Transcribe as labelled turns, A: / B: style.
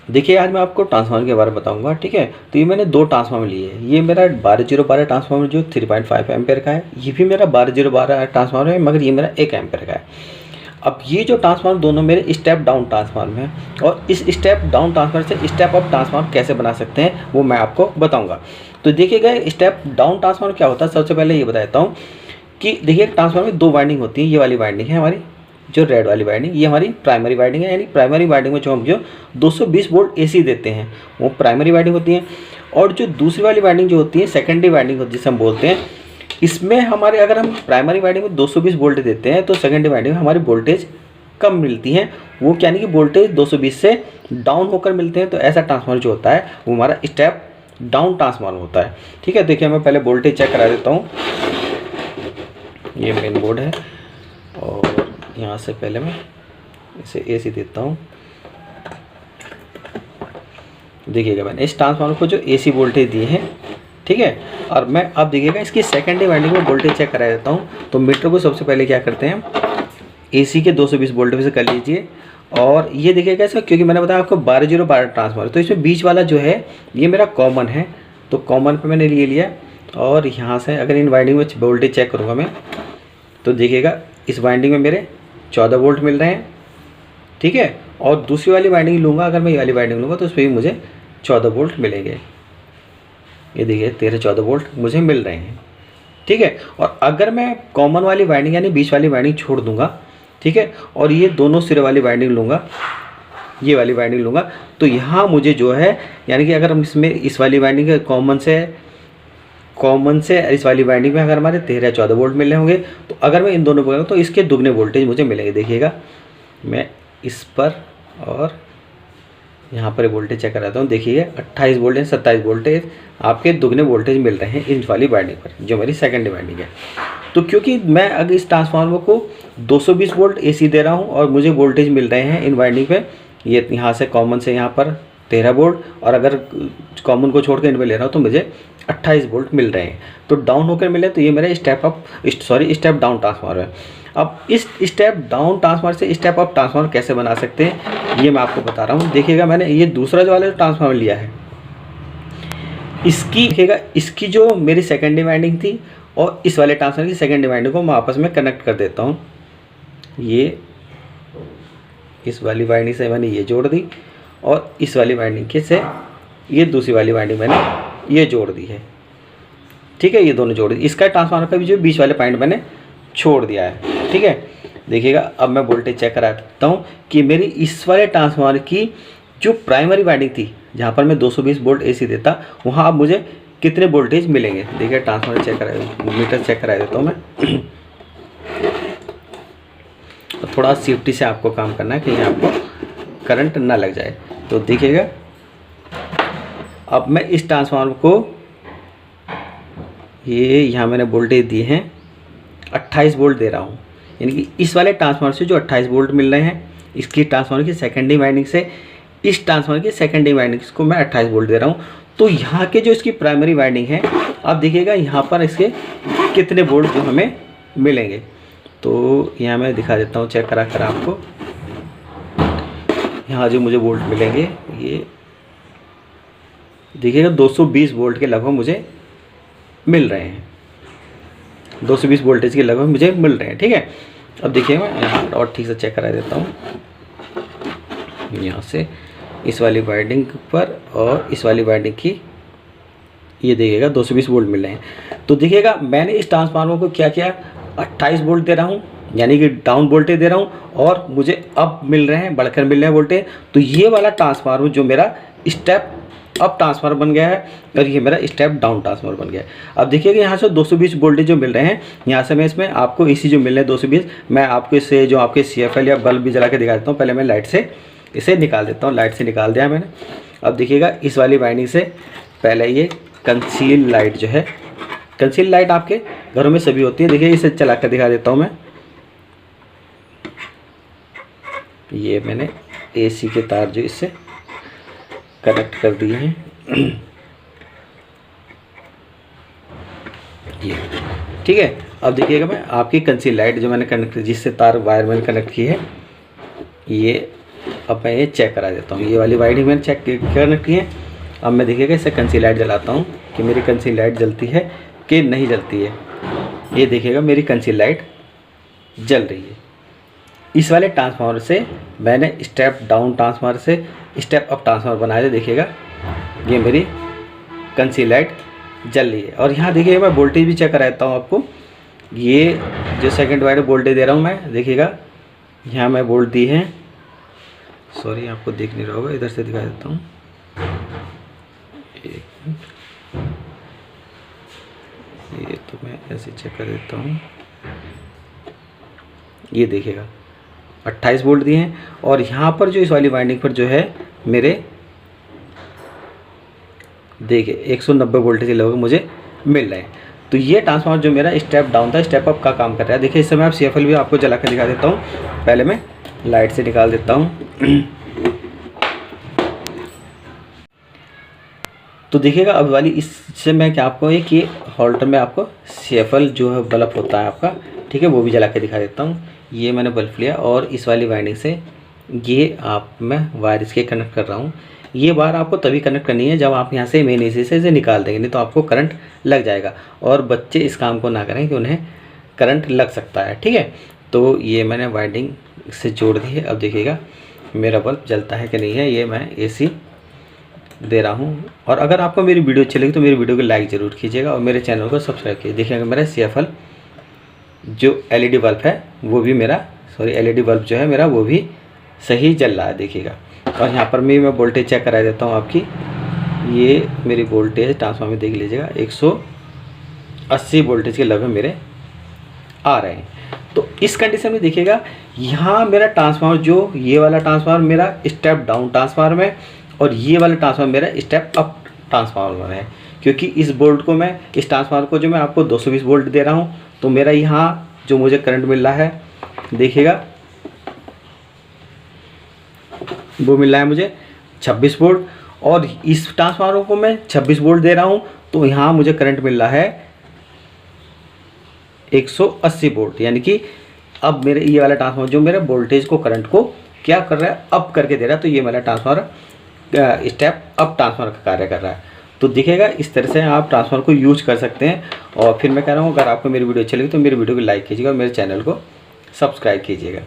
A: देखिए आज मैं आपको ट्रांसफार्मर के बारे में बताऊंगा, ठीक है। तो ये मैंने दो ट्रांसफार्मर लिए हैं। ये मेरा 12012 ट्रांसफार्मर जो 3.5 एम्पेयर का है, ये भी मेरा 12012 ट्रांसफार्मर है, मगर ये मेरा 1 एम्पेयर का है। अब ये जो ट्रांसफार्मर दोनों मेरे स्टेप डाउन ट्रांसफार्मर हैं, और इस स्टेप डाउन ट्रांसफार्मर से स्टेप अप ट्रांसफार्मर कैसे बना सकते हैं वो मैं आपको बताऊँगा। तो देखिएगा स्टेप डाउन ट्रांसफार्मर क्या होता है, सबसे पहले ये बता देता हूँ कि देखिए ट्रांसफार्मर में दो वाइंडिंग होती है। ये वाली वाइंडिंग है हमारी, जो रेड वाली वाइंडिंग, ये हमारी प्राइमरी वाइंडिंग है। यानी प्राइमरी वाइंडिंग में जो हम 220 वोल्ट एसी देते हैं वो प्राइमरी वाइंडिंग होती है। और जो दूसरी वाली वाइंडिंग जो होती है सेकेंडरी वाइंडिंग होती है, जिसे हम बोलते हैं, इसमें हमारे अगर हम प्राइमरी वाइंडिंग में 220 वोल्ट देते हैं तो सेकेंडरी वाइंडिंग में हमारी वोल्टेज कम मिलती है। वो यानी कि वोल्टेज 220 से डाउन होकर मिलते हैं। तो ऐसा ट्रांसफार्मर जो होता है वो हमारा स्टेप डाउन ट्रांसफार्मर होता है, ठीक है। देखिए मैं पहले वोल्टेज चेक करा देता हूँ। ये मेन बोर्ड है और यहाँ से पहले मैं इसे एसी देता हूँ। देखिएगा मैंने इस ट्रांसफार्मर को जो एसी वोल्टेज दिए हैं, ठीक है। और मैं अब देखिएगा इसकी सेकेंडरी वाइंडिंग में वोल्टेज चेक करा देता हूँ। तो मीटर को सबसे पहले क्या करते हैं, एसी के 220 वोल्ट से कर लीजिए। और ये देखिएगा इसका, क्योंकि मैंने बताया आपको 12012 ट्रांसफार्मर, तो इसमें बीच वाला जो है ये मेरा कॉमन है। तो कॉमन पे मैंने ले लिया और यहाँ से अगर इन वाइंडिंग में वोल्टेज चेक करूँगा मैं, तो देखिएगा इस वाइंडिंग में मेरे 14 वोल्ट मिल रहे हैं, ठीक है। और दूसरी वाली वाइंडिंग लूँगा, अगर मैं ये वाली वाइंडिंग लूँगा तो उस पर भी मुझे 14 वोल्ट मिलेंगे। ये देखिए 13-14 वोल्ट मुझे मिल रहे हैं, ठीक है। और अगर मैं कॉमन वाली वाइंडिंग यानी बीच वाली वाइंडिंग छोड़ दूँगा, ठीक है, और ये दोनों सिरे वाली वाइंडिंग लूँगा, ये वाली वाइंडिंग लूँगा, तो यहाँ मुझे जो है यानी कि अगर हम इसमें इस वाली वाइंडिंग कॉमन से इस वाली वाइंडिंग में अगर हमारे 13-14 वोल्ट मिल रहे होंगे, तो अगर मैं इन दोनों को तो इसके दुगने वोल्टेज मुझे मिलेंगे। देखिएगा मैं इस पर और यहाँ पर वोल्टेज चेक कराता हूँ। देखिए 28 वोल्ट 27 वोल्टेज आपके दुगने वोल्टेज मिल रहे हैं इन वाली वाइंडिंग पर, जो मेरी सेकेंडरी वाइंडिंग है। तो क्योंकि मैं अगर इस ट्रांसफार्मर को 220 वोल्ट एसी दे रहा हूँ और मुझे वोल्टेज मिल रहे हैं इन वाइंडिंग पे, ये यहाँ से कॉमन से यहाँ पर 13 वोल्ट, और अगर कॉमन को छोड़ कर इन पर ले रहा हूँ तो मुझे 28 वोल्ट मिल रहे हैं। तो डाउन होकर मिले, तो ये मेरा स्टेप डाउन ट्रांसफार्मर है। अब इस स्टेप डाउन ट्रांसफार्मर से स्टेप अप ट्रांसफार्मर कैसे बना सकते हैं ये मैं आपको बता रहा हूँ। देखिएगा मैंने ये दूसरा जो वाला ट्रांसफार्मर लिया है, इसकी देखिएगा इसकी जो मेरी सेकेंडरी वाइंडिंग थी और इस वाले ट्रांसफार्मर की सेकेंडरी वाइंडिंग को मैं आपस में कनेक्ट कर देता हूँ। ये इस वाली वाइंडिंग से मैंने ये जोड़ दी और इस वाली वाइंडिंग के से ये दूसरी वाली वाइंडिंग मैंने ये जोड़ दी है, ठीक है। ये दोनों जोड़ दी, इसका ट्रांसफार्मर का भी जो बीच वाले पॉइंट मैंने छोड़ दिया है, ठीक है। देखिएगा अब मैं वोल्टेज चेक करा देता हूँ कि मेरी इस वाले ट्रांसफार्मर की जो प्राइमरी वाइंडिंग थी, जहाँ पर मैं 220 वोल्ट एसी देता, वहाँ अब मुझे कितने वोल्टेज मिलेंगे। देखिए ट्रांसफार्मर चेक करा, मीटर चेक करा देता हूँ मैं। तो थोड़ा सेफ्टी से आपको काम करना है, कहीं आपको करंट ना लग जाए। तो देखिएगा अब मैं इस ट्रांसफार्मर को ये यहाँ मैंने वोल्टेज दिए हैं 28 वोल्ट दे रहा हूँ, यानी कि इस वाले ट्रांसफार्मर से जो 28 वोल्ट मिल रहे हैं, इसकी ट्रांसफार्मर की सेकेंडरी वाइंडिंग से इस ट्रांसफार्मर की सेकेंडरी वाइंडिंग को मैं 28 वोल्ट दे रहा हूँ। तो यहाँ के जो इसकी प्राइमरी वाइंडिंग है, आप देखिएगा यहाँ पर इसके कितने वोल्ट जो हमें मिलेंगे। तो यहाँ मैं दिखा देता हूँ चेक करा कर आपको। यहाँ जो मुझे वोल्ट मिलेंगे, ये देखिएगा 220 वोल्ट के लगभग मुझे मिल रहे हैं, 220 वोल्टेज के लगभग मुझे मिल रहे हैं, ठीक है। अब देखिए मैं यहाँ और ठीक से चेक करा देता हूँ। यहाँ से इस वाली वाइंडिंग पर और इस वाली वाइंडिंग की ये देखिएगा 220 वोल्ट मिल रहे हैं। तो देखिएगा मैंने इस ट्रांसफार्मर को क्या किया, 28 वोल्ट दे रहा हूँ, यानी कि डाउन वोल्टेज दे रहा हूँ, और मुझे अब मिल रहे हैं, बढ़कर मिल रहे हैं वोल्टेज। तो ये वाला ट्रांसफार्मर जो मेरा स्टेप अप ट्रांसफार्मर बन गया है और ये मेरा स्टेप डाउन ट्रांसफार्मर बन गया है। अब देखिएगा यहाँ से 220 वोल्टेज जो मिल रहे हैं, यहाँ से मैं इसमें आपको एसी जो मिल रहे हैं 220, मैं आपको इससे जो आपके CFL या बल्ब भी जला के दिखा देता हूँ। पहले मैं लाइट से इसे निकाल देता हूँ, लाइट से निकाल दिया मैंने। अब देखिएगा इस वाली वाइंडिंग से पहले ये कंसील लाइट जो है, कंसील लाइट आपके घरों में सभी होती है। देखिए इसे चला कर दिखा देता हूँ मैं। ये मैंने AC के तार जो इससे कनेक्ट कर दिए हैं, ये ठीक है। अब देखिएगा मैं आपकी कंसील लाइट जो मैंने कनेक्ट जिससे तार वायर मैंने कनेक्ट की है, ये अब मैं ये चेक करा देता हूँ। ये वाली वायरिंग मैंने चेक कनेक्ट की है। अब मैं देखिएगा इससे कंसील लाइट जलाता हूँ कि मेरी कंसील लाइट जलती है कि नहीं जलती है। ये देखिएगा मेरी कंसील लाइट जल रही है। इस वाले ट्रांसफार्मर से मैंने स्टेप डाउन ट्रांसफार्मर से स्टेप अप ट्रांसफार्मर बनाया था। देखिएगा ये मेरी कंसील लाइट जल रही है। और यहाँ देखिए मैं वोल्टेज भी चेक करा देता हूँ आपको। ये जो सेकंड वायर वोल्टेज दे रहा हूँ मैं, देखिएगा यहाँ मैं वोल्ट दी है, सॉरी आपको दिख नहीं रहा होगा, इधर से दिखा देता हूँ। ये तो मैं ऐसे चेक कर देता हूँ। ये देखिएगा 28 वोल्ट दिए हैं। और यहाँ पर जो इस वाली वाइंडिंग पर जो है मेरे देखिए 190 वोल्टेज लगभग मुझे मिल रहे हैं। तो ये ट्रांसफार्मर जो मेरा स्टेप डाउन था स्टेप अप का काम कर रहा है। देखिए इस समय आप CFL भी आपको जला कर दिखा देता हूँ। पहले मैं लाइट से निकाल देता हूँ। तो देखिएगा अब वाली इससे मैं क्या आपको एक ये होल्डर में आपको CFL जो है बल्ब होता है आपका, ठीक है, वो भी जला के दिखा देता हूँ। ये मैंने बल्ब लिया और इस वाली वाइंडिंग से ये आप मैं वायर इसके कनेक्ट कर रहा हूँ। ये वायर आपको तभी कनेक्ट करनी है जब आप यहाँ से मेन AC से इसे निकाल देंगे, नहीं तो आपको करंट लग जाएगा। और बच्चे इस काम को ना करें कि उन्हें करंट लग सकता है, ठीक है। तो ये मैंने वाइंडिंग से जोड़ दी है। अब देखिएगा मेरा बल्ब जलता है कि नहीं है। ये मैं AC दे रहा हूँ। और अगर आपको मेरी वीडियो अच्छी लगी तो मेरी वीडियो को लाइक ज़रूर कीजिएगा और मेरे चैनल को सब्सक्राइब कीजिए। देखिएगा मेरा CFL जो LED बल्ब है वो भी मेरा LED बल्ब जो है मेरा वो भी सही जल रहा है, देखिएगा। और यहाँ पर मैं वोल्टेज चेक करा देता हूँ आपकी। ये मेरी वोल्टेज ट्रांसफार्मर में देख लीजिएगा 180 वोल्टेज के लगभग मेरे आ रहे हैं। तो इस कंडीशन में देखिएगा यहाँ मेरा ट्रांसफार्मर जो ये वाला ट्रांसफार्मर मेरा स्टेप डाउन ट्रांसफार्मर है और ये वाला ट्रांसफार्मर मेरा स्टेप अप ट्रांसफार्मर है। क्योंकि इस वोल्ट को मैं इस ट्रांसफार्मर को जो मैं आपको 220 वोल्ट दे रहा हूँ, तो मेरा यहाँ जो मुझे करंट मिल रहा है देखिएगा वो मिल रहा है मुझे 26 वोल्ट। और इस ट्रांसफार्मर को मैं 26 वोल्ट दे रहा हूँ तो यहाँ मुझे करंट मिल रहा है 180 वोल्ट। यानी कि अब मेरे ये वाला ट्रांसफार्मर जो मेरे वोल्टेज को करंट को क्या कर रहा है, अप करके दे रहा है। तो ये मेरा ट्रांसफार्मर स्टेप अप ट्रांसफार्मर का कार्य कर रहा है। तो दिखेगा इस तरह से आप ट्रांसफार्मर को यूज कर सकते हैं। और फिर मैं कह रहा हूँ अगर आपको मेरी वीडियो अच्छी लगी तो मेरी वीडियो को लाइक कीजिएगा और मेरे चैनल को सब्सक्राइब कीजिएगा।